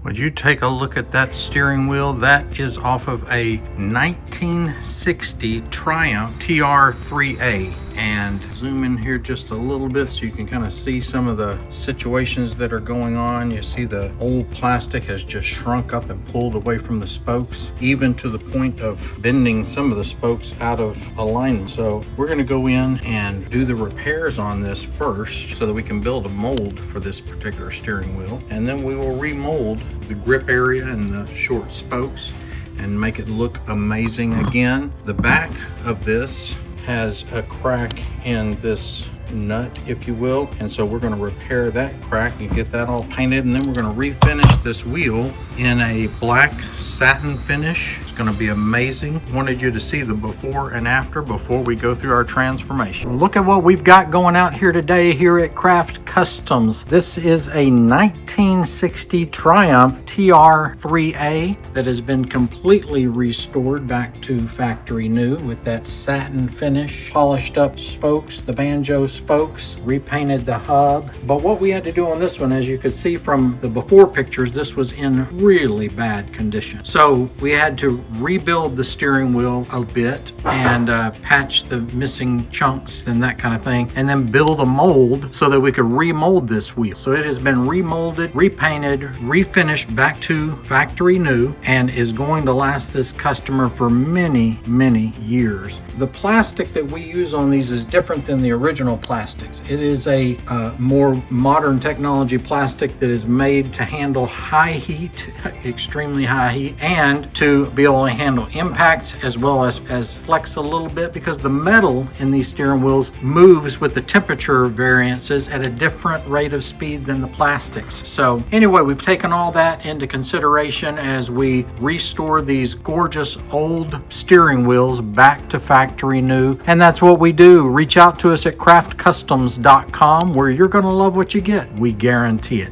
Would you take a look at that steering wheel? That is off of a 1960 Triumph TR-3A. And zoom in here just a little bit so you can kind of see some of the situations that are going on. You see the old plastic has just shrunk up and pulled away from the spokes, even to the point of bending some of the spokes out of alignment. So we're going to go in and do the repairs on this first so that we can build a mold for this particular steering wheel. And then we will remold the grip area and the short spokes and make it look amazing again. The back of this has a crack in this nut, if you will, and so we're going to repair that crack and get that all painted, and then we're going to refinish this wheel in a black satin finish. It's going to be amazing. Wanted you to see the before and after before we go through our transformation. Look at what we've got going out here today here at Craft Customs. This is a 1960 Triumph TR-3A that has been completely restored back to factory new with that satin finish, polished up spokes, the banjo spokes, repainted the hub. But what we had to do on this one, as you could see from the before pictures, this was in really bad condition. So we had to rebuild the steering wheel a bit and patch the missing chunks and that kind of thing, and then build a mold so that we could remold this wheel. So it has been remolded, repainted, refinished back to factory new, and is going to last this customer for many, many years. The plastic that we use on these is different than the original plastics. It is a more modern technology plastic that is made to handle high heat, extremely high heat, and to be able to handle impacts as well as flex a little bit, because the metal in these steering wheels moves with the temperature variances at a different rate of speed than the plastics. So anyway, we've taken all that into consideration as we restore these gorgeous old steering wheels back to factory new, and that's what we do. Reach out to us at craftcustoms.com, where you're going to love what you get. We guarantee it.